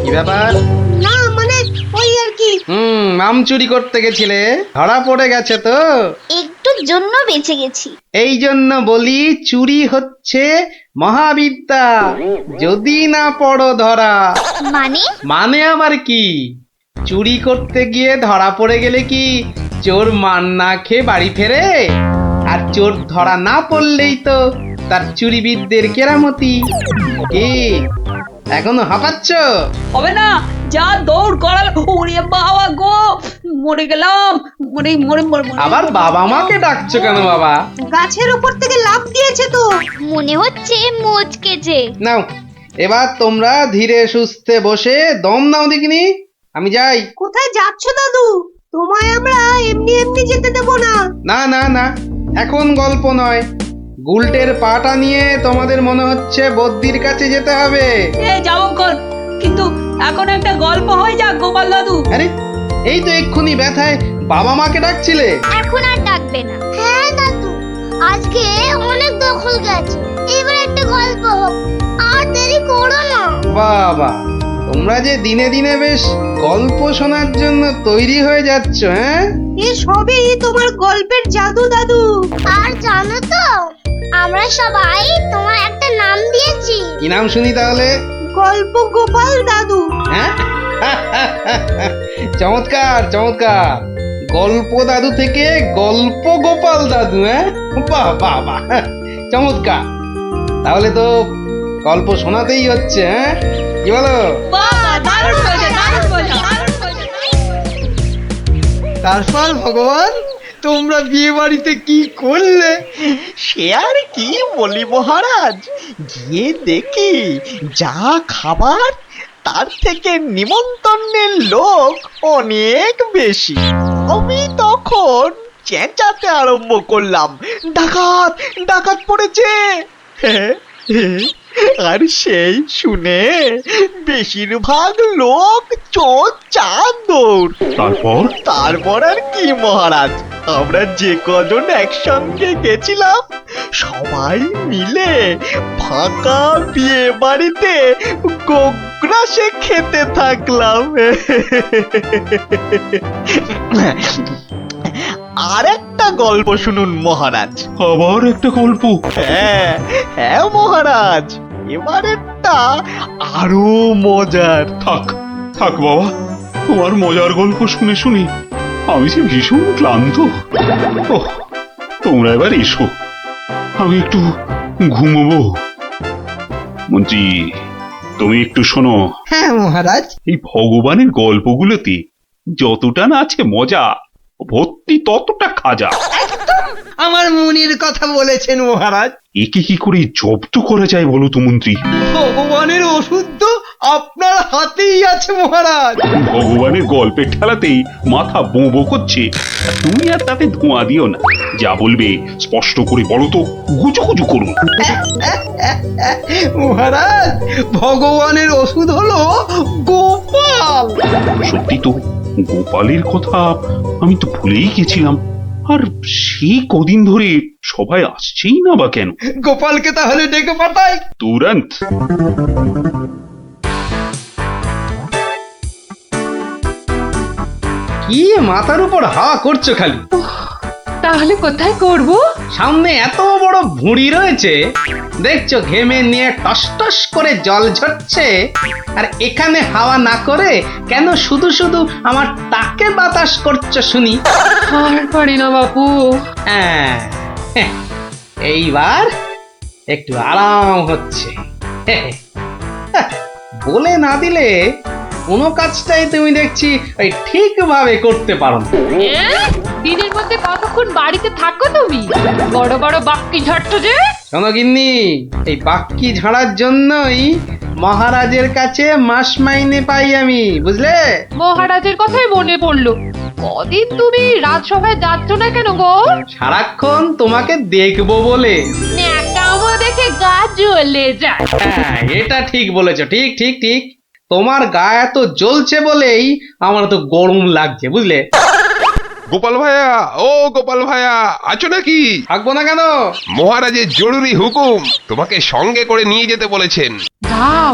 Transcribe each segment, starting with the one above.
কি ব্যাপার? না মানে ওই আর কি। আম চুরি করতে গেছিলে, ধরা পড়ে গেছে তো? একটুর জন্য বেঁচে গেছি। এই জন্য বলি চুরি হচ্ছে মহাবিদ্যা, যদি না পড়ো ধরা। মানে? মানে আবার কি? চুরি করতে গিয়ে ধরা পড়ে গেলে কি চোর মান না খেয়ে বাড়ি ফেরে? আর চোর ধরা না পড়লেই তো তার চুরিবিদদের কেরামতি। কি এখনো হাঁপাচ্ছ? হবে না, যা দৌড় করাল। ওরে বাবা গো, মরে গেলাম। মরে মরে মরে মরে। আবার বাবা মাকে ডাকছো কেন বাবা? গাছের উপর থেকে লাফ দিয়েছে তো। মনে হচ্ছে মচকেছে। নাও এবার তোমরা ধীরে সুস্থে বসে দম নাও দেখিনি। আমি যাই। কোথায় যাচ্ছ দাদু? তোমায় আমরা এমনি এমনি যেতে দেব না। না না না, এখন গল্প নয়। গুলটের পাটা নিয়ে তোমাদের মনে হচ্ছে বদ্যির কাছে যেতে হবে। যাবো কর, কিন্তু এখন একটা গল্প হয়ে যাক গোপাল দাদু। আরে এই তো এক্ষুনি ব্যথায় বাবা মাকে ডাকছিলে। এখন আর ডাকবে না। হ্যাঁ দাদু, আজকে অনেক দখল গেছে, এবার একটা গল্প হোক, আর দেরি করো না। বাবা, তোমরা যে দিনে দিনে বেশ গল্প শোনার জন্য তৈরি হয়ে যাচ্ছ। হ্যাঁ, এ সবই তোমার গল্পের জাদু দাদু। আর জানো তো, আমরা সবাই তোমার একটা নাম দিয়েছি। কি নাম শুনি তাহলে? গল্প গোপাল দাদু। হ্যাঁ চমৎকার চমৎকার। গল্প দাদু থেকে গল্প গোপাল দাদু। হ্যাঁ, বাহ বাহ বাহ, চমৎকার। তাহলে তো গল্প শোনাতেই হচ্ছে। হ্যাঁ, কি বলো? বাহ, দারুণ হয়েছে, দারুণ হয়েছে, দারুণ হয়েছে। তারপর ভগবান, তোমরা বিয়ে বাড়িতে কি করলে? সে আর কি বলি মহারাজ, গিয়ে দেখি যা খাবার তার থেকে নিমন্ত্রণের লোক অনেক বেশি। আমি তখন চেঁচাতে আরম্ভ করলাম, ডাকাত ডাকাত পড়েছে। আর সেই শুনে বেশিরভাগ লোক চোর চাঁদর। তারপর আর কি মহারাজ, আমরা যে কজন একসঙ্গে গেছিলাম সবাই মিলে ফাঁকা বিয়ে বাড়িতে গোগ্রাসে খেতে থাকলাম। আর একটা গল্প শুনুন মহারাজ। আবার একটা গল্প? হ্যাঁ হ্যাঁ মহারাজ, এবারেরটা আরো মজার। থাক থাক বাবা, তোমার মজার গল্প শুনে শুনে আমি যে ভীষণ ক্লান্ত। ওহ, তোমরা এবার এসো, আমি একটু ঘুমোবো। মন্ত্রী, তুমি একটু শোনো। হ্যাঁ মহারাজ। এই ভগবানের গল্পগুলোতে যতটা না আছে মজা, ভর্তি ততটা খাজা। আমার মনের কথা বলেছেন মহারাজ। একে কি করে জব্দ করা যায় বলো তো মন্ত্রী? ভগবানের ওষুধ তো আপনার হাতেই আছে মহারাজ। ভগবানের গল্পের ঠেলাতেই মাথা বোঁ করছে, তুমি আর তাতে ধোঁয়া দিও না। যা বলবে স্পষ্ট করে বলো তো, গুজুগুজু করুন। মহারাজ, ভগবানের ওষুধ হলো গোপাল। সত্যি তো, গোপালের কথা আমি তো ভুলেই গেছিলাম। আর সেই কদিন ধরে সবাই আসছেই না বা কেন? গোপালকে তাহলে ডেকে পাঠাই। তুরন্ত। কি মাথার উপর হাওয়া করছো খালি? তাহলে কোথায় করব? সামনে এত বড় ভুঁড়ি রয়েছে, দেখছো ঘেমে নিয়ে টস টস করে জল ঝরছে, আর এখানে হাওয়া না করে কেন শুধু শুধু আমার টাকে বাতাস করছো শুনি? আর পারি না বাপু। হ্যাঁ, এইবার একটু আরাম হচ্ছে। বলে না দিলে কোনো কাজটাই তুমি দেখছি ওই ঠিকভাবে করতে পারো না। দিনের মধ্যে কতক্ষণ বাড়িতে থাকো তুমি? বড় বড় বাক্কি ঝাড়ছো যে। শোনো গিন্নি, এই বাক্কি ঝাড়ার জন্যই মহারাজের কাছে মাস মাইনে পাই আমি, বুঝলে? মহারাজের কথাই মনে পড়লো, কদিন তুমি রাজসভায় যাচ্ছ না কেন গো? সারাক্ষণ তোমাকে দেখবো বলে। ন্যাকামো দেখে গা জ্বলে যায়। হ্যাঁ, এটা ঠিক বলেছো, ঠিক ঠিক ঠিক। তোমার গা এত জ্বলছে বলেই আমার তো গরম লাগছে, বুঝলে? গোপাল ভাইয়া, ও গোপাল ভাইয়া, আছো নাকি? থাকবো না কেন? মহারাজের জরুরি হুকুম, তোমাকে সঙ্গে করে নিয়ে যেতে বলেছেন। যাও,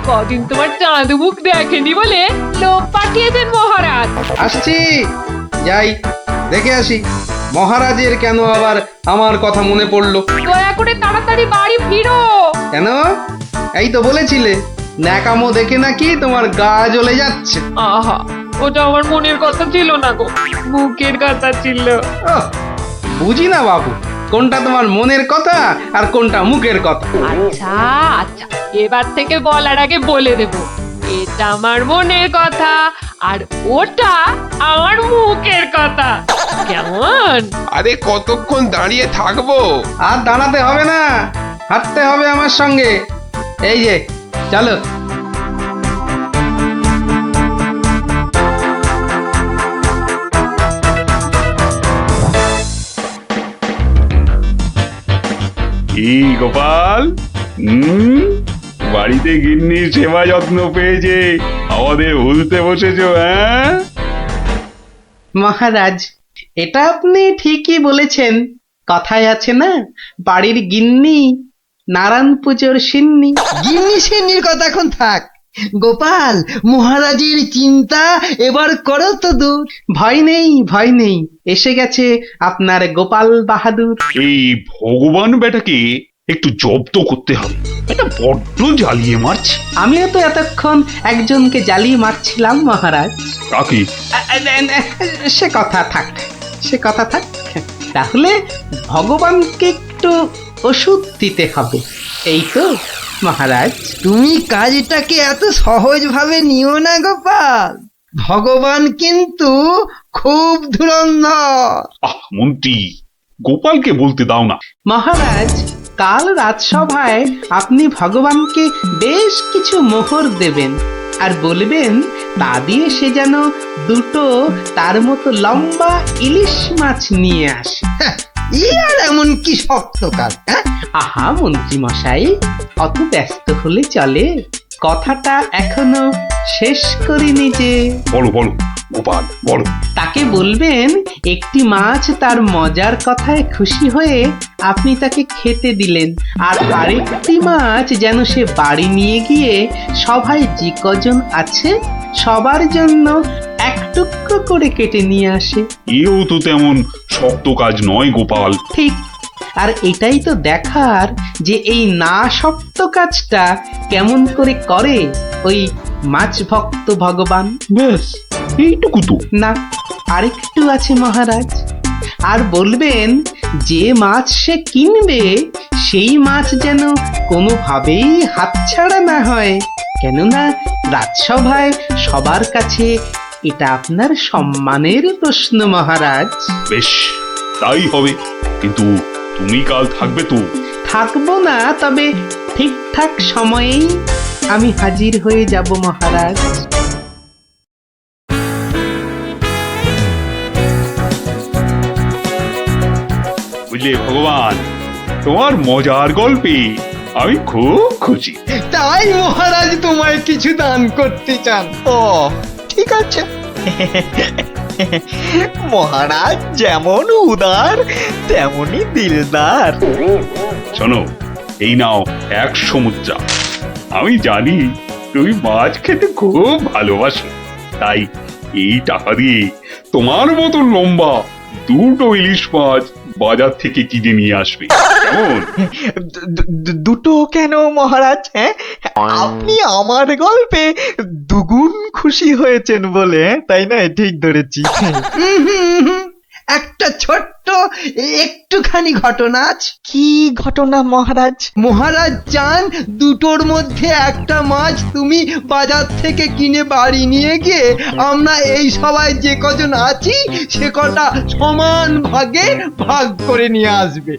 কদিন তোমার চাঁদ মুখ দেখেনি বলে লোক পাঠিয়েছেন মহারাজ। আসছি, যাই দেখে আসি মহারাজের কেন আবার আমার কথা মনে পড়লো। দয়া করে তাড়াতাড়ি বাড়ি ফিরো। কেন? এই তো বলেছিলে ন্যাকামো দেখে নাকি তোমার গা জ্বলে যাচ্ছে। আহা, ওটা আমার মনের কথা ছিল না গো, মুখের কথা ছিল। ওহ, বুঝি না বাবু, কোনটা তোমার মনের কথা আর কোনটা মুখের কথা। আচ্ছা আচ্ছা, এবার থেকে বলার আগে বলে দেব, এটা আমার মনের কথা আর ওটা আমার মুখের কথা। কেমন? আরে কতক্ষণ দাঁড়িয়ে থাকবো? আর দাঁড়াতে হবে না, হাঁটতে হবে আমার সঙ্গে। এই যে চলো। কি গোপাল, বাড়িতে গিন্নির সেবা যত্ন পেয়েছে আমাদের ভুলতে বসেছো? হ্যাঁ মহারাজ, এটা আপনি ঠিকই বলেছেন। কথায় আছে না, বাড়ির গিন্নি নারায়ণ পুজোর সিন্নি। গিন্নি সেন্নির কথা এখন থাক। গোপাল, মহারাজের চিন্তা এবার করো তো দূর। ভয় নেই, ভয় নেই, এসে গেছে আপনার গোপাল বাহাদুর। এই ভগবান বেটাকে একটু জব্দ করতে হবে, এটা বড্ড জ্বালিয়ে মারছে। আমিও তো এতক্ষণ একজনকে জ্বালিয়ে মারছিলাম মহারাজ। কাকে? সে কথা থাক, সে কথা থাক। তাহলে ভগবানকে একটু ওষুধ দিতে হবে, এই তো মহারাজ। তুমি কাজটাকে এত সহজভাবে নিও না গোপাল, ভগবান কিন্তু খুব ধুরন্ধর। মন্ত্রী, গোপালকে বলতে দাও না। মহারাজ, কাল রাজসভায় আপনি ভগবানকে বেশ কিছু মোহর দেবেন আর বলবেন তা দিয়ে সে যেন দুটো তার মতো লম্বা ইলিশ মাছ নিয়ে আসে। ই আর এমন কি শক্ত কাজ? আহা মন্ত্রী মশাই, অত ব্যস্ত হলে চলে? কথাটা এখনো শেষ করিনি যে। বলো বলো গোপাল, বলো। তাকে বলবেন একটি মাছ তার মজার কথায় খুশি হয়ে আপনি তাকে খেতে দিলেন, আর আরেকটি মাছ যেন সে বাড়ি নিয়ে গিয়ে সবাই যে কজন আছে সবার জন্য এক টুকরো করে কেটে নিয়ে আসে। এও তো তেমন শক্ত কাজ নয় গোপাল। ঠিক, আর এটাই তো দেখার যে এই না শক্ত কাজটা কেমন করে করে ওই মাছ ভক্ত ভগবান। ব্যাস এইটুকু তো? না, আরেকটু আছে মহারাজ। আর বলবেন যে মাছ সে কিনবে সেই মাছ যেন কোনোভাবেই হাতছাড়া না হয়, কেননা রাজসভায় সবার কাছে এটা আপনার সম্মানের প্রশ্ন মহারাজ। বেশ, তাই হবে, কিন্তু তুমি কাল থাকবে তো? থাকবো না, তবে ঠিকঠাক সময়েই আমি হাজির হয়ে যাব মহারাজ। বুঝলে ভগবান, তোমার মজার গল্পে আমি খুব খুশি। তাই মহারাজ তোমায় কিছু দান করতে চান। ও ঠিক আছে। মহারাজ যেমন উদার তেমনি দিলদার। শোনো, এই নাও 100 মুদ্রা। আমি জানি তুমি মাছ খেতে খুব ভালোবাসো, তাই এই টাকা দিয়ে তোমার মতো লম্বা দুটো ইলিশ মাছ বাজার থেকে কিনে নিয়ে আসবে, কেমন? দুটো কেন মহারাজ? হ্যাঁ, আপনি আমার গল্পে দুগুণ খুশি হয়েছেন বলে, তাই না? ঠিক ধরেছি। একটা ছোট্ট একটুখানি ঘটনা আছে। কি ঘটনা মহারাজ? মহারাজ চান দুটোর মধ্যে একটা মাছ তুমি বাজার থেকে কিনে বাড়ি নিয়ে গিয়ে আমরা এই সবাই যে কজন আছি সে কটা সমান ভাগে ভাগ করে নিয়ে আসবে।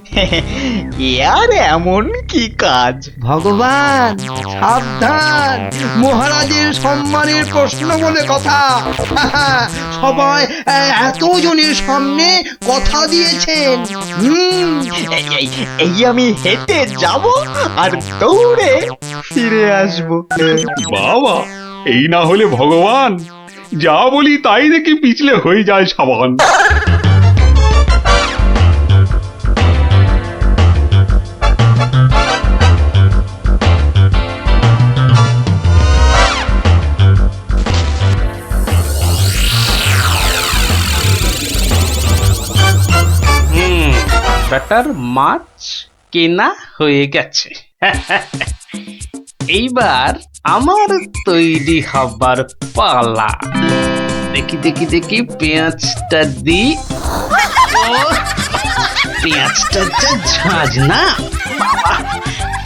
এ আর এমন কি কাজ? ভগবান সাবধান, মহারাজের সম্মানের প্রশ্ন বলে কথা। সবাই এতজনের সামনে কথা দিয়েছেন। এই আমি হেঁটে যাব আর দৌড়ে ফিরে আসবো। বাবা, এই না হলে ভগবান, যা বলি তাই দেখি পিছলে হয়ে যায় সাবান। বেটার মাছ কেনা হয়ে গেছে। এইবার আমার তৈরি হবার পালা। দেখি দেখি দেখি পেঁয়াজটা দি। পেঁয়াজটা যা ঝাঁজ না, বাবা,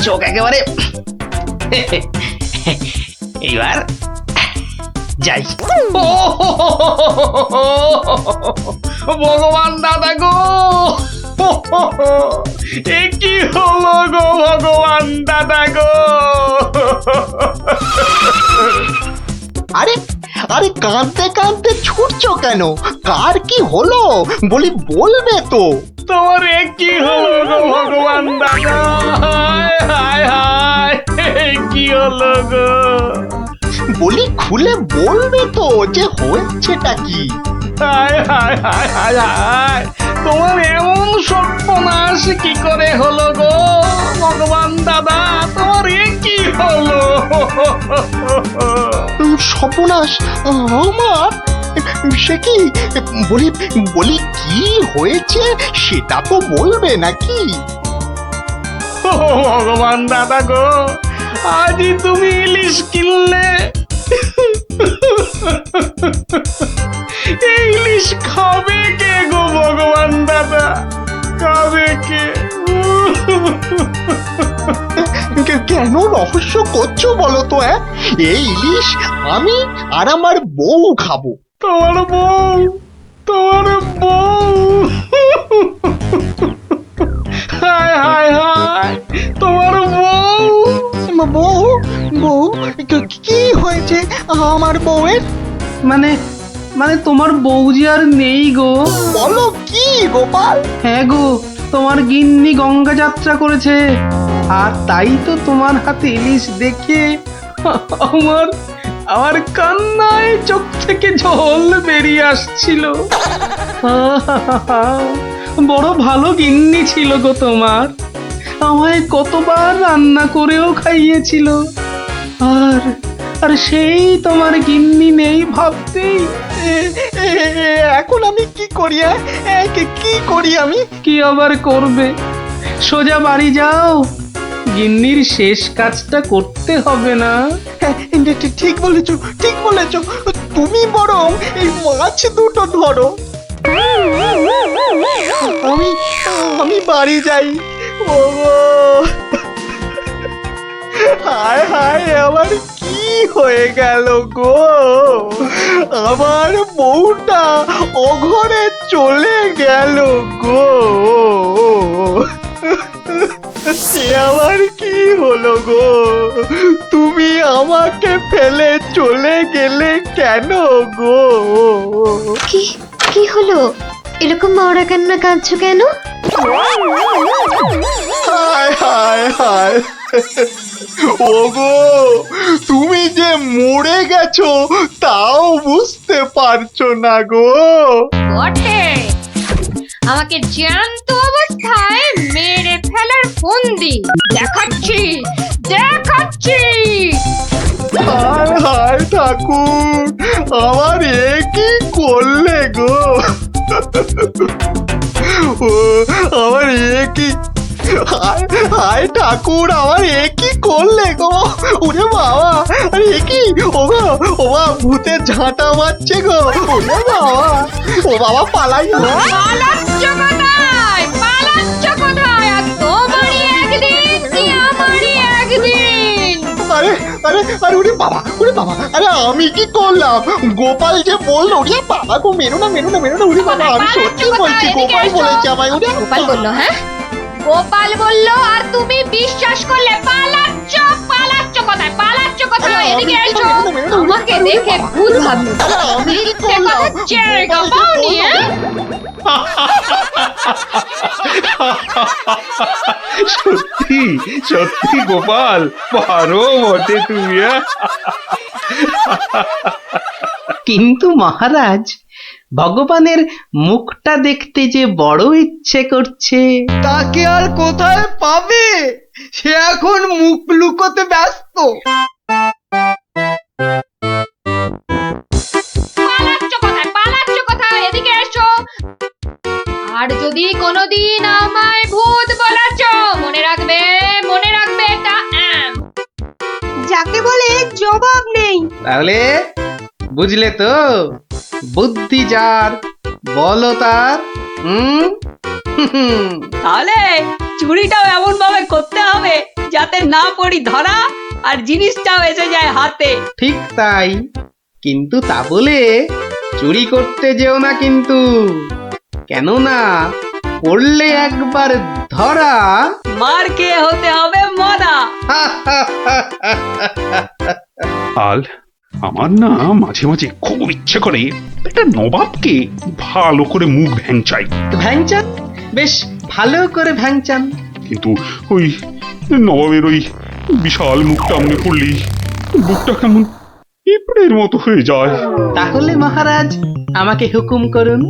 চোখ একেবারে। এইবার যাই। ভগবান দাদা গো, এ কি হলো গো ভগবান দাদা গো। আরে আরে কাঁদতে কাঁদতে ছুটছো কেন? কার কি হলো বলি, বলবে তো। তোমার এ কি হলো গো ভগবান দাদা, হায় হায় হায়, এ কি হলো গো। বলি খুলে বলবে তো যে হয়েছেটা কি? হায় হায় হায় হায় হায়, তোমার এমন সর্বনাশ কি করে হলো গো ভগবান দাদা, তোমার এ কি হলো। সর্বনাশ আমার? সে কি? বলি বলি কি হয়েছে সেটা তো বলবে নাকি? ও ভগবান দাদা গো, আজই তুমি ইলিশ কিনলে। এই ইলিশ খাবে কে গো ভগবান দাদা, খাবে কে? কেন রহস্য করছো বলো তো? এই ইলিশ আমি আর আমার বউ খাবো। তোমার বউ, তোমার বউ, হায় হায় হায়, তোমার বউ। বউ? বউ কি হয়েছে আমার বউয়ের? মানে মানে তোমার বউ যে আর নেই গো। বলো কি গোপাল? হ্যাঁ গো, তোমার গিন্নি গঙ্গা যাত্রা করেছে, আর তাই তো তোমার হাতে ইলিশ দেখে আমার আমার কান্নায় চোখ থেকে জল বেরিয়ে আসছিল। বড় ভালো গিন্নি ছিল গো তোমার, আমায় কতবার রান্না করেও খাইয়েছিল। আর আর সেই তোমার গিন্নি নেই ভাবতেই এখন আমি কি করি? কি করি আমি? কি আবার করবে, সোজা বাড়ি যাও, গিন্নির শেষ কাজটা করতে হবে না। ঠিক বলেছো, ঠিক বলেছো। তুমি বরং এই মাছ দুটো ধরো, আমি আমি বাড়ি যাই। ওগো, হায় হায়, আমার কি হয়ে গেল গো? আমার বউটা অঘরে চলে গেল গো। সে আমার কি হলো গো? তুমি আমাকে ফেলে চলে গেলে কেন গো? কি কি হলো? এরকম মরা কান্না কাঁদছো কেন? হায় হায় হায়, ওগো, তুমি যে মরে গেছো তাও বুঝতে পারছো না গো। বটে, আমাকে জ্যান্ত অবস্থায় মেরে ফেলার ফন্দি দেখাচ্ছি দেখাচ্ছি। হায় হায় ঠাকুর, আমার এ কি করলে গো? ও আমার এ কি, হায় হায় ঠাকুর, আমার এ কি করলে গো? ওরে বাবা, আরে এ কি? ও গো, ও বাবা, ভূতে ঝাঁটা মারছে গো। ওরে বাবা, ও বাবা, পালাই গো। পালাচ্ছ কোথায়? পালাচ্ছ কোথায়? আর তোমারই একদিন কি আমারই একদিন। আরে আরে আরে, ওরে বাবা, ওরে বাবা, আরে আমি কি করলাম? গোপাল যে বললো, ওরে বাবা গো, মেরো না মেরো না মেরো না, ওরে বাবা, আমি সত্যি বলছি, গোপাল বলেছে আমায়। ওরে গোপাল বললো? হ্যাঁ, গোপাল বললো আর তুমি বিশ্বাস করলে? পালাচ্ছ পালাচ্ছ কোথায়? পালাচ্ছ কোথায়? এদিকে এসো, আমাকে দেখে ভূত ভাবলো। আরে আমি কি মিথ্যে করলাম? কথা জায়গা পাওনি? সত্যি সত্যি গোপাল, পারো বটে তুমি। কিন্তু মহারাজ, ভগবানের মুখটা দেখতে যে বড় ইচ্ছে করছে। তাকে আর কোথায় পাবে? সে এখন মুখ লুকোতে ব্যস্ত। পালাচ্ছ কোথায়? পালাচ্ছ কোথায়? এদিকে এসো। আর যদি কোনোদিন আমায় অভাব নেই। তাহলে বুঝলে তো, বুদ্ধি যার বল তার। হুম তাহলে চুরিটাও এমন ভাবে করতে হবে যাতে না পড়ি ধরা আর জিনিসটাও এসে যায় হাতে। ঠিক তাই, কিন্তু তা বলে চুরি করতে যেও না কিন্তু, কেননা পড়লে একবার ধরা। মার খেয়ে হতে হবে মরা। আল আমার না মাঝে মাঝে খুব ইচ্ছে করে একটা নবাবকে ভালো করে মুখ ভ্যাংচাই, ভ্যাংচান, বেশ ভালো করে ভ্যাংচান। কিন্তু ওই নবাবের ওই বিশাল মুখটা মনে পড়লেই বুকটা কেমন পিঁপড়ের মতো হয়ে যায়। তাহলে মহারাজ আমাকে হুকুম করুন,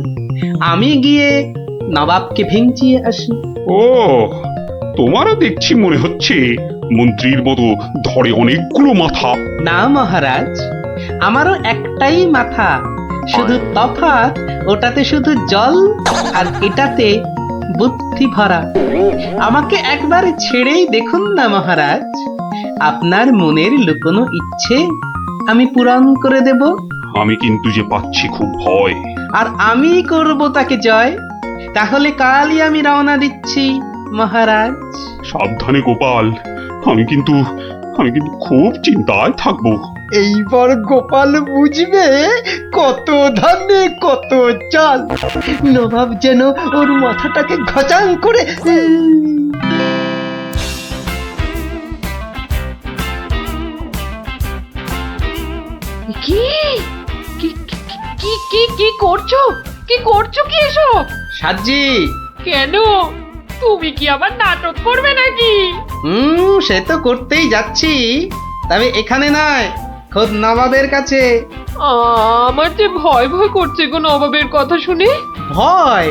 আমি গিয়ে নবাবকে ভেঙচিয়ে আসি। ও, তোমারও দেখছি মনে হচ্ছে মন্ত্রীর মতো ধরে অনেকগুলো মাথা। না মহারাজ, আমারও একটাই মাথা, শুধু তফাৎ ওটাতে শুধু জল আর এটাতে বুদ্ধি ভরা। আমাকে একবার ছেড়েই দেখুন না মহারাজ, আপনার মনের লুকোনো ইচ্ছে আমি পূরণ করে দেব। আমি কিন্তু যে পাচ্ছি খুব ভয়। আর আমি করব তাকে জয়। তাহলে কালই আমি রওনা দিচ্ছি মহারাজ। সাবধানে গোপাল, আমি কিন্তু খুব চিন্তায় থাকবো। এইবার গোপাল বুঝবে কত ধানে কত চাল। নবাব যেন ওর মাথাটাকে ঘচাং করে কি কি কি কি কি করছো? কি করছো কি এসব? সাজি, কেন? তুমি কি আবার নাটক করবে নাকি? সে তো করতেই যাচ্ছি, তবে এখানে নয়, খোদ নবাবের কাছে। আমার যে ভয় ভয় করছে গো নবাবের কথা শুনে। ভয়?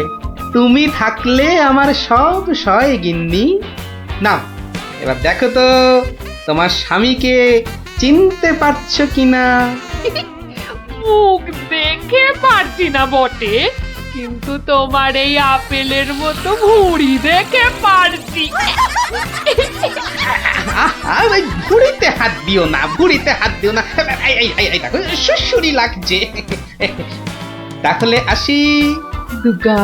তুমি থাকলে আমার সব সয় গিন্নি। না, এবার দেখো তো তোমার স্বামীকে চিনতে পারছো কিনা। মুখ দেখে পারছি না বটে, কিন্তু তোমার এই আপেলের মতো ভুঁড়ি দেখে পারছি। ওই ভুড়িতে হাত দিও না, ভুড়িতে হাত দিও না। এই দেখো সুসুরি লাগছে। তাহলে আসি। দুগা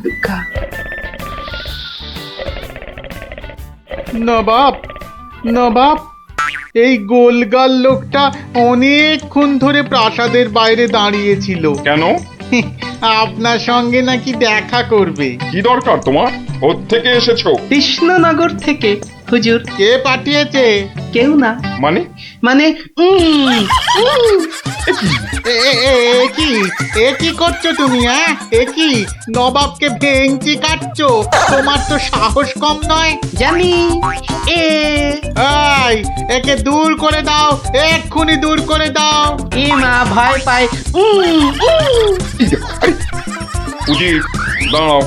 দুগা। নবাব, নবাব, এই গোলগাল লোকটা অনেকক্ষণ ধরে প্রাসাদের বাইরে দাঁড়িয়েছিল। কেন? আপনার সঙ্গে নাকি দেখা করবে। কি দরকার তোমার? থেকে এসেছো? কৃষ্ণনগর থেকে হুজুর। কে পাঠিয়েছে? কেউ না। মানে? মানে এ কি করছো তুমি? হ্যাঁ, এ কি নবাবকে ভেঙচি কাটছো? তোমার তো সাহস কম নয়। জানি। এই, একে দূর করে দাও, এক্ষুনি দূর করে দাও। এ মা ভয় পায়। উজির, দাঁড়াও,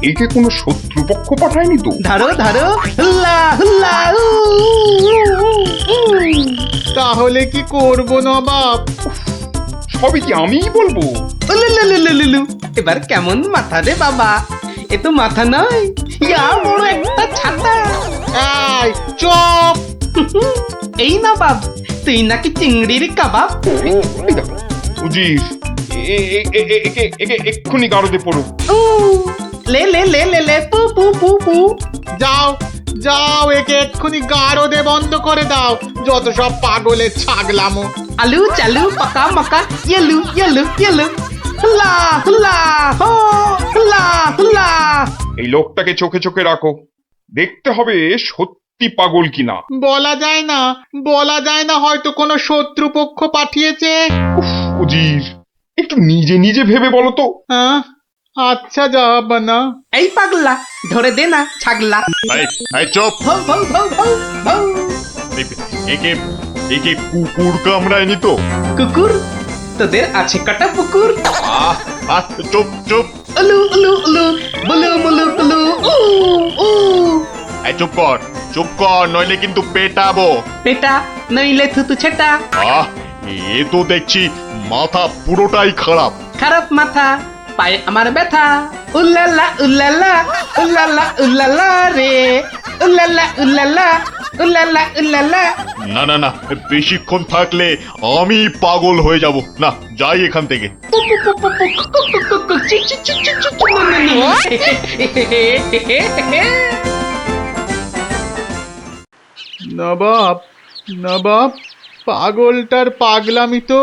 একে কোনো শত্রুপক্ষ পাঠায়নি তো? ধরো ধরো, হুল্লা হুল্লা। তাহলে কি করব নবাব? সবই কি আমিই বলবো? উলুলুলুলুলু। এবার কেমন মাথা রে বাবা, এ তো মাথা নয়, ইয়া বড় একটা ছাতা। এই চুপ! এই না বাব, তুই নাকি চিংড়ির কাবাব। এই দেখো, উজির, একে এক্ষুনি গারদে পড়ো। লে লে লে লে লে পু পু পু পু। যাও যাও, একে এক্ষুনি গারদে বন্ধ করে দাও। যত সব পাগলের ছাগলামো। আলু চালু পাকা মাকা ইয়েলু ইয়েলু ইয়েলু। হুল্লা হুল্লা হো, হুল্লা হুল্লা। এই লোকটাকে চোখে চোখে রাখো, দেখতে হবে সত্যি পাগল কিনা। বলা যায় না, বলা যায় না, হয়তো কোনো শত্রুপক্ষ পাঠিয়েছে। উজির, একটু নিজে নিজে ভেবে বলো তো। হ্যাঁ, আচ্ছা জাহাপনা। এই পাগলা, ধরে দে না ছাগলা। চুপ! ভৌ ভৌ ভৌ ভৌ ভৌ। একে কুকুর কামড়ায়নি তো? কুকুর? তোদের আছে কটা পুকুর? চুপ চুপ! উলু উলু উলু, বুলু মুলু কুলু, উ উ। চুপ কর, নইলে কিন্তু পেটাবো। পেটা নইলে থুতু ছেটা। এ তো দেখছি মাথা পুরোটাই খারাপ। খারাপ মাথা, পায়ে আমার ব্যথা। উল্লালা উল্লালা, উল্লালা উল্লালা রে, উল্লালা উল্লালা, উল্লাল্লা উল্লাল্লা। না না না, বেশিক্ষণ থাকলে আমি পাগল হয়ে যাব। না, যাই এখান থেকে। নবাব, নবাব, পাগলটার পাগলামি তো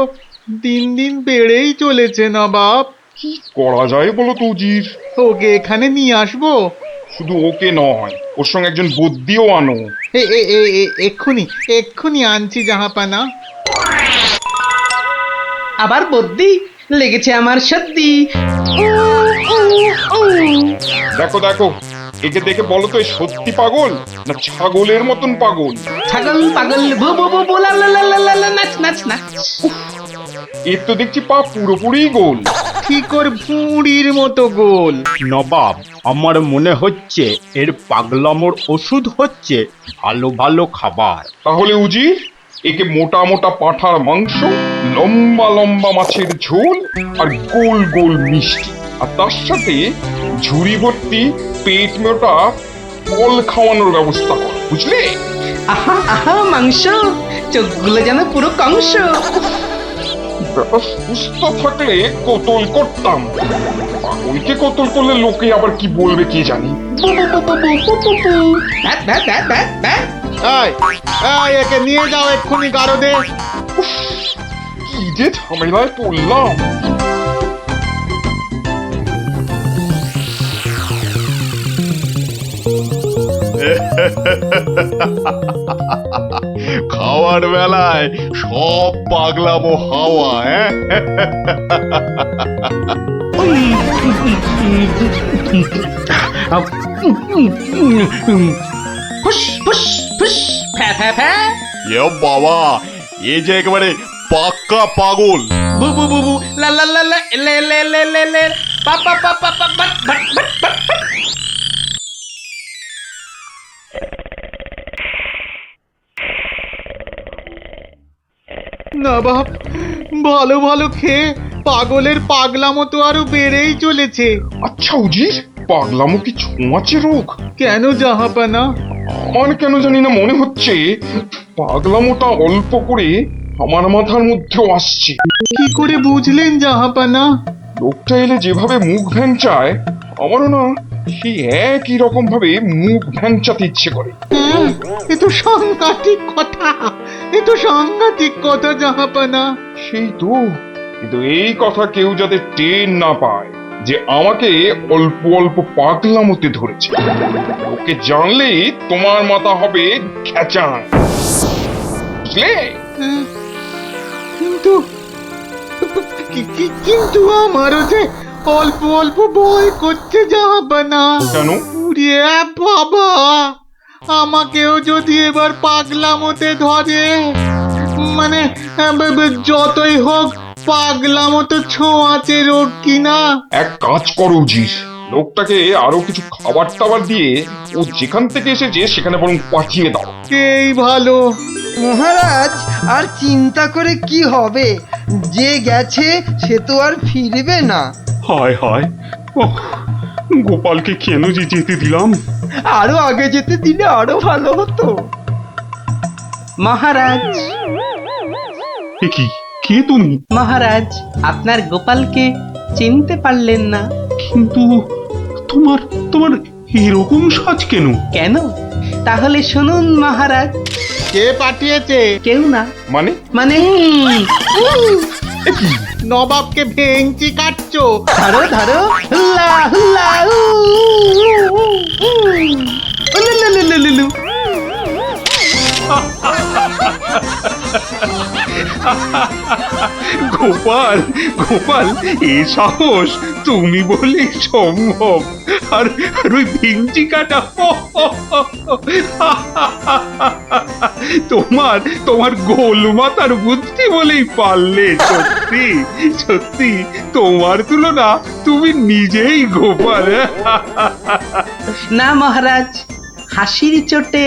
দিন দিন বেড়েই চলেছে নবাব। কি করা যায় বলো তো উজির? ওকে এখানে নিয়ে আসবো? শুধু ওকে নয়, ওর সঙ্গে একজন বদ্যিও আনো। এক্ষুনি এক্ষুনি আনছি জাহাপানা। আবার বদ্যি লেগেছে আমার সর্দি। দেখো দেখো, একে দেখে বলো তো এ সত্যি পাগল না ছাগলের মতন পাগল? ছাগল পাগল বু বু বু বু লা লা লা লা লা লা, নাচ নাচ নাচ। এর তো দেখছি পা পুরোপুরি গোল। ঠিকর ভুঁড়ির মতো গোল। নবাব, আমার মনে হচ্ছে এর পাগলামোর ওষুধ হচ্ছে ভালো ভালো খাবার। তাহলে উজির, একে মোটা মোটা পাঁঠার মাংস, লম্বা লম্বা মাছের ঝোল, আর গোল গোল মিষ্টি, আর তার সাথে ঝুড়ি ভর্তি পেট মোটা ফল খাওয়ানোর ব্যবস্থা কর, বুঝলে? আহা আহা মাংস, চোখগুলো যেন পুরো কংস। ব্যাপার সুস্থ থাকলে কতল করতাম, পাগলকে কতল করলে লোকে আবার কি বলবে কে জানি। বু বু বু বু বু বু বু বু। Bat bat bat bat bat. একে নিয়ে যাও এক্ষুনি গারদে। কি যে ঝামেলায় পড়লাম। খাওয়ার বেলায় সব পাগলামো হাওয়া। ফুস ফুস ফুস ফ্যা ফ্যা ফ্যা। এ বাবা, এ যে একেবারে পাক্কা পাগল। বু বু বু বু লা লা লা লা লে লে লে লে লে পা পা পা পা পা বাট বাট বাট বাট। নবাব, ভালো ভালো খেয়ে পাগলের পাগলামো তো আরো বেড়েই চলেছে। আচ্ছা উজির, পাগলামো কি ছোঁয়াচে রোগ? কেন জাহাপানা? আমার কেন জানি না মনে হচ্ছে পাগলামোটা অল্প করে আমার মাথার মধ্যেও আসছে। কি করে বুঝলেন জাহাপানা? লোকটা এলে যেভাবে মুখ ভ্যাংচায়, আমারও না সেই একই রকম ভাবে মুখ ভ্যাংচাতে ইচ্ছে করে। হ্যাঁ, এ তো সাংঘাতিক কথা, এ তো সাংঘাতিক কথা জাহাপানা। সেই তো, কিন্তু এই কথা কেউ যাতে টের না পায় যে আমাকে অল্প অল্প পাগলামোতে ধরেছে, ওকে জানলেই তোমার মাথা হবে খেচান, বুঝলে? হ্যাঁ, কিন্তু কিন্তু আমারও যে অল্প অল্প ভয় করছে জাহাপানা। কেন? উড়িয়ে বাবা, আমাকেও যদি এবার পাগলামোতে ধরে, মানে যতই হোক পাগলামো তো ছোঁয়াচে রোগ কিনা। এক কাজ করো উজির, লোকটাকে আরো কিছু খাবার টাবার দিয়ে ও যেখান থেকে এসেছে সেখানে বরং পাঠিয়ে দাও। এই ভালো। মহারাজ, আর চিন্তা করে কি হবে? যে গেছে সে তো আর ফিরবে না। হায় হায়, ওহ, গোপালকে কেন যে যেতে দিলাম? আরো আগে যেতে দিলে আরো ভালো হতো। মহারাজ, এ কি, কে তুমি? মহারাজ, আপনার গোপালকে চিনতে পারলেন না? কিন্তু তোমার তোমার এরকম সাজ কেন? কেন? তাহলে শুনুন মহারাজ। কে পাঠিয়েছে? কেউ না। মানে? মানে নবাবকে ভেঙচি কাটছো? ধরো ধরো, হুল্লা হুল্লা উ, উ, উ, উ, উলুলুলুলুলু। গোপাল, গোপাল, এ সাহস তুমি বলে সম্ভব? আর ওই ভিঞ্চি কাটা, তোমার তোমার গোল মাথার বুদ্ধি বলেই পারলে। সত্যি সত্যি, তোমার তুলনা তুমি নিজেই গোপাল। না মহারাজ, হাসির চোটে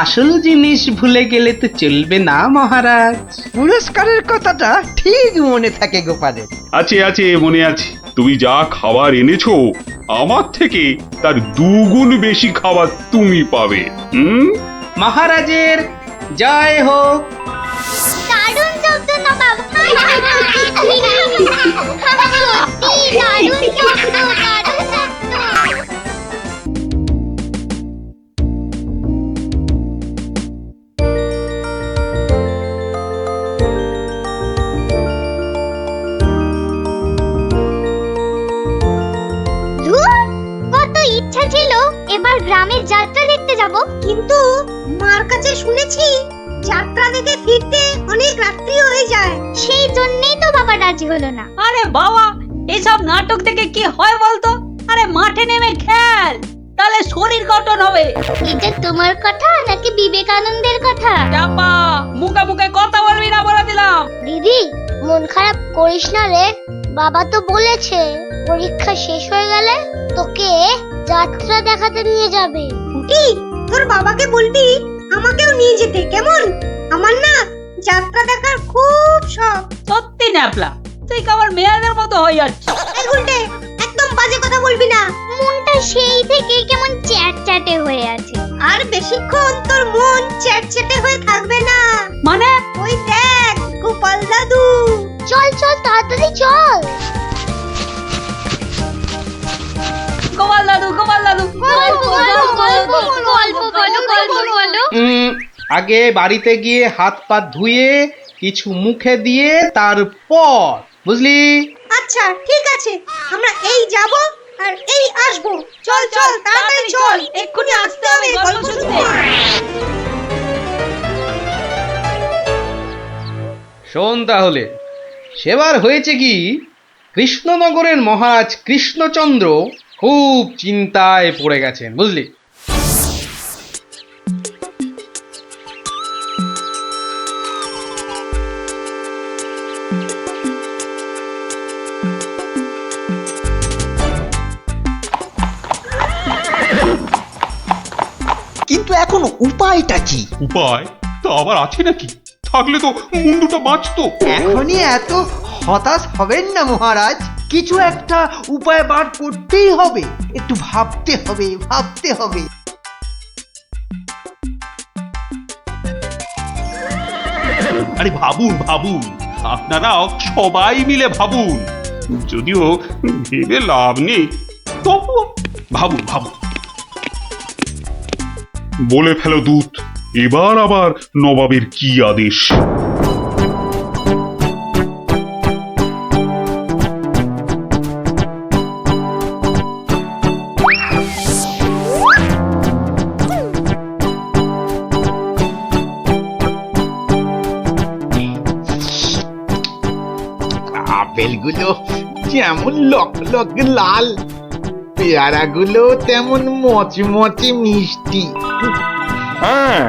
আসল জিনিস ভুলে গেলে তো চলবে না মহারাজ। পুরস্কারের কথাটা ঠিক মনে থাকে গোপালের। আছে আছে, মনে আছে। তুমি যা খাবার এনেছো আমার থেকে তার 2 গুণ বেশি খাবার তুমি পাবে। মহারাজের জয় হোক। দারুণ শব্দ নবাব। সত্যি দারুণ শব্দ, দারুণ শব্দ। ধুর, কত ইচ্ছা ছিল এবার গ্রামের যাত্রা দেখতে যাব, কিন্তু মার কাছে শুনেছি যাত্রা দেখে ফিরতে অনেক রাত্রি হয়ে যায়। সেই জন্যই তো বাবা রাজি হলো না। আরে বাবা, এসব নাটক দেখে কি হয় বলতো? আরে মাঠে নেমে খেল, তাহলে শরীর গঠন হবে। এটা তোমার কথা নাকি বিবেকানন্দের কথা? চাপা, মুখে মুখে কথা বলবি না বলে দিলাম। দিদি, মন খারাপ করিস না রে। বাবা তো বলেছে পরীক্ষা শেষ হয়ে গেলে তোকে যাত্রা দেখাতে নিয়ে যাবে। কি তোর বাবাকে বলবি আমাকেও নিয়ে যেতে, কেমন? আমার না যাত্রা দেখার খুব শখ। সত্যি ন্যাপলা, তুই কেমন মেয়েদের মতো হয়ে যাচ্ছিস। এই উল্টে, একদম বাজে কথা বলবি না। মনটা সেই থেকে কেমন চ্যাটচ্যাটে হয়ে আছে। আর বেশিক্ষণ তোর মন চ্যাটচ্যাটে হয়ে থাকবে না। মানে? ওই দেখ গোপাল দাদু। চল চল তাড়াতাড়ি চল। গোপাল দাদু, গোপাল দাদু, গল্প বলো। আগে বাড়িতে গিয়ে হাত পা ধুয়ে কিছু মুখে দিয়ে তারপর, বুঝলি? আচ্ছা ঠিক আছে, আমরা এই যাব আর এই আসবো। চল চল তাড়াতাড়ি চল, এক্ষুনি আসতে হবে গল্প শুনতে। শোন তাহলে, সেবার হয়েছে কি, কৃষ্ণনগরের মহারাজ কৃষ্ণচন্দ্র খুব চিন্তায় পড়ে গেছেন, বুঝলি? কিন্তু এখন উপায়টা কি? উপায় তা আবার আছে নাকি? থাকলে তো মুন্ডুটা বাঁচতো। এখনই এত হতাশ হবেন না মহারাজ, কিছু একটা উপায় বার করতেই হবে। একটু ভাবতে হবে, ভাবতে হবে। আরে ভাবুন ভাবুন, আপনারাও সবাই মিলে ভাবুন। যদিও ভেবে লাভ নেই, তবু ভাবুন ভাবুন। বলে ফেলো দূত, এবার আবার নবাবের কি আদেশ? আপেলগুলো যেমন লক লক লাল, পেয়ারাগুলো তেমন মচমচে মিষ্টি। হ্যাঁ,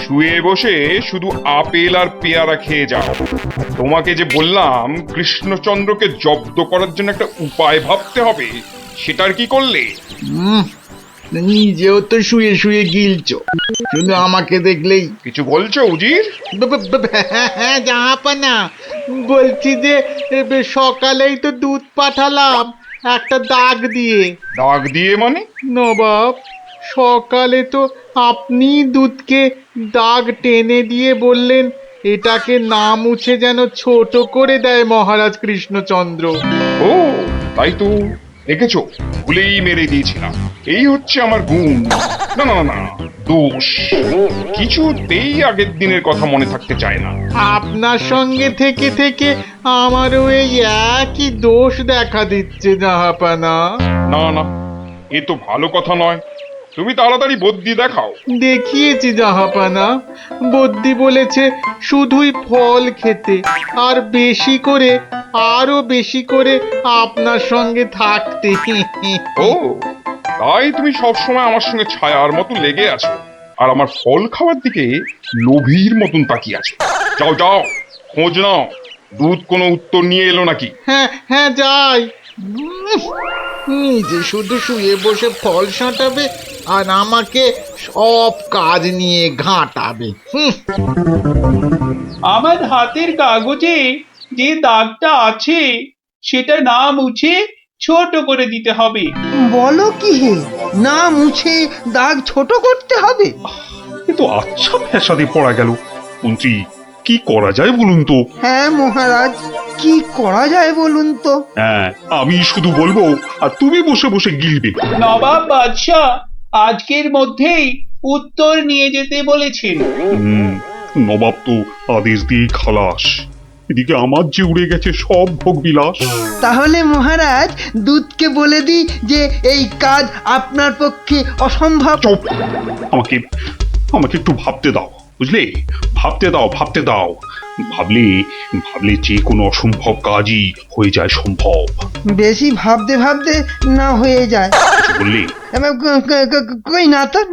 শুয়ে বসে শুধু আপেল আর পেয়ারা খেয়ে যাও। তোমাকে যে বললাম কৃষ্ণচন্দ্রকে জব্দ করার জন্য একটা উপায় ভাবতে হবে, সেটার কি করলে? নিজেও তো শুয়ে শুয়ে গিলছো, শুধু আমাকে দেখলেই। কিছু বলছো উজির? হ্যাঁ জাহাপানা, বলছি যে সকালেই তো দুধ পাঠালাম একটা দাগ দিয়ে। দাগ দিয়ে মানে? নবাব, সকালে তো আপনি দুধকে দাগ টেনে দিয়ে বললেন এটাকে না মুছে যেন ছোট করে দেয় মহারাজ কৃষ্ণচন্দ্র। ও তাই তো, দেখেছো, ভুলেই মেরে দিয়েছিলাম। এই হচ্ছে আমার গুণ। না না না, দোষ। কিছুতেই আগের দিনের কথা মনে থাকতে চায় না। আপনার সঙ্গে থেকে থেকে আমারও এই একই দোষ দেখা দিচ্ছে জাহাপানা। না না, এ তো ভালো কথা নয়। তুমি তাড়াতাড়ি বদ্যি দেখাও। দেখিয়েছি জাহাপানা, বদ্যি বলেছে শুধুই ফল খেতে আর বেশি করে, আরো বেশি করে আপনার সঙ্গে থাকতে। ও তাই তুমি সবসময় আমার সঙ্গে ছায়ার মতো লেগে আছো, আর আমার ফল খাওয়ার দিকে লোভীর মতন তাকিয়ে আছো। যাও যাও, খোঁজ নাও, দুধ কোনো উত্তর নিয়ে এলো নাকি। হ্যাঁ হ্যাঁ যাই। নিজে শুধু শুয়ে বসে ফল সাঁটাবে আর আমাকে সব কাজ নিয়ে ঘাঁটাবে। আমার হাতের কাগজে যে দাগটা আছে সেটা না মুছে ছোট করে দিতে হবে। বলো কি হে, না মুছে দাগ ছোট করতে হবে? এ তো আচ্ছা ফ্যাসাদে পড়া গেল। মন্ত্রী, কি করা যায় বলুন তো? হ্যাঁ মহারাজ, কি করা যায় বলুন তো? হ্যাঁ, আমি শুধু বলবো আর তুমি বসে বসে গিলবে। নবাব বাদশাহ আজকের মধ্যেই উত্তর নিয়ে যেতে বলেছেন। নবাব তো আদেশ দিয়ে খালাস। এদিকে আমার যে উড়ে গেছে সব ভোগ বিলাস। তাহলে মহারাজ দূতকে বলে দিই যে এই কাজ আপনার পক্ষে অসম্ভব। চুপ! আমাকে আমাকে একটু ভাবতে দাও, বুঝলে? ভাবতে দাও, ভাবতে দাও। ভাবলে ভাবলে যে কোনো অসম্ভব কাজই হয়ে যায় সম্ভব। বেশি ভাবতে ভাবতে না হয়ে যায়। বললে কই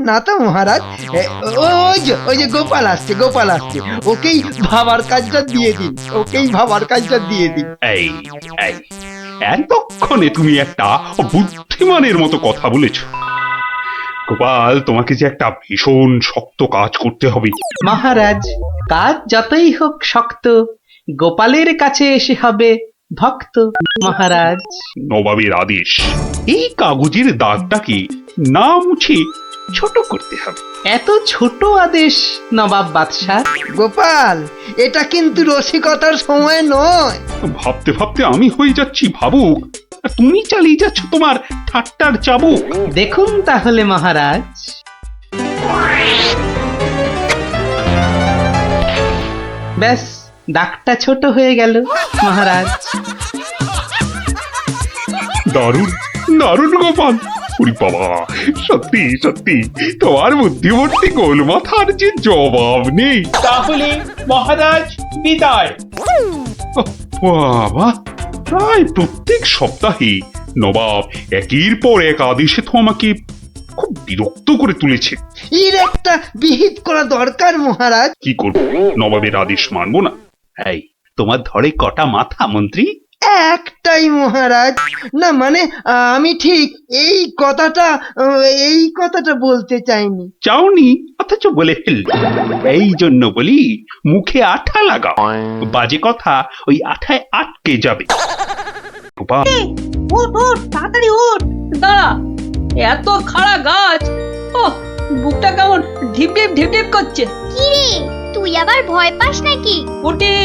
না তো মহারাজ। ওই যে গোপাল আসছে, গোপাল আসছে। ওকেই ভাবার কাজটা দিয়ে দিন, ওকেই ভাবার কাজটা দিয়ে দিন। এই এই এতক্ষণে তুমি একটা বুদ্ধিমানের মতো কথা বলেছ। গোপাল, তোমাকে যে একটা ভীষণ শক্ত কাজ করতে হবে। মহারাজ, কাজ যতই হোক শক্ত, গোপালের কাছে এসে হবে ভক্ত। মহারাজ, নবাবের আদেশ, এই কাগজের দাগটাকে না মুছে ছোট করতে হবে। এত ছোট আদেশ নবাব বাদশাহ? গোপাল, এটা কিন্তু রসিকতার সময় নয়। ভাবতে ভাবতে আমি হয়ে যাচ্ছি ভাবুক, আর তুমি চালিয়ে যাচ্ছ তোমার ঠাট্টার চাবুক। দেখুন তাহলে মহারাজ। ব্যাস, দাগটা ছোট হয়ে গেল মহারাজ। দারুণ দারুণ গোপাল! ওরে বাবা, সত্যি সত্যি তোমার বুদ্ধিমত্তি গোল মাথার যে জবাব নেই। তাহলে মহারাজ বিদায়। বাবা, প্রায় প্রত্যেক সপ্তাহে নবাব একের পর এক আদেশে তো আমাকে খুব বিরক্ত করে তুলেছে। এর একটা বিহিত করা দরকার মহারাজ। কি করবো, নবাবের আদেশ মানবো না? এই, তোমার ধরে কটা মাথা মন্ত্রী? একটাই মহারাজ। না মানে আমি ঠিক এই কথাটা বলতে চাইনি। চাওনি অথচ বলে ফেললে। এই জন্য বলি, মুখে আঠা লাগাও, বাজে কথা ওই আঠায় আটকে যাবে। গোপাল, ওঠ ওঠ, তাড়াতাড়ি ওঠ। দাঁড়া, এত খাড়া গাছ, ও বুকটা কেমন ঢিপ ঢিপ ঢিপ ঢিপ করছে। কি রে, তুই আবার ভয় পাস নাকি? পুটি,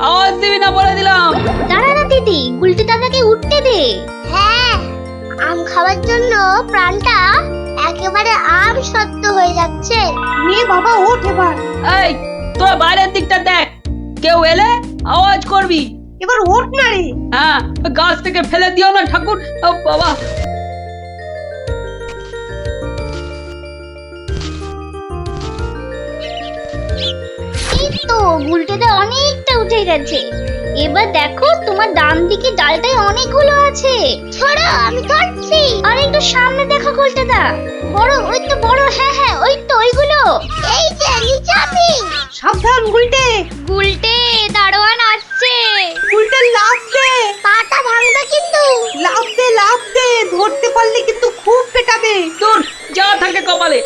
আওয়াজ দিবি না বলে দিলাম। দাঁড়া না দিদি, গুলটি দাদাকে উঠতে দে। হ্যাঁ, আম খাওয়ার জন্য প্রাণটা একেবারে আম সত্য হয়ে যাচ্ছে। মেয়ে বাবা ওঠ এবার। এই, তোর বাইরের দিকটা দেখ, কেউ এলে আওয়াজ করবি। এবার ওঠ না রে। হ্যাঁ, গাছ থেকে ফেলে দিও না ঠাকুর। ও বাবা, এই তো গুলটেটা অনেকটা উঠে গেছে। এবার দেখো, তোমার ডান দিকে ডালটায় অনেকগুলো আছে। ছড়ো, আমি ধরছি। আর একটু সামনে দেখো গুলটেদা, বড়, ওই তো বড়। হ্যাঁ হ্যাঁ, ওই তো ওইগুলো। এই যে নিচে আমি। সাবধান গুলটে। গুলটে, দারোয়ান আসছে। গুলটে লাফ দে। পাটা ভাঙবে কিন্তু। লাফ দে লাফ দে, ধরতে পারলে কিন্তু খুব পেটাবে। দূর যা থাকে কপালে।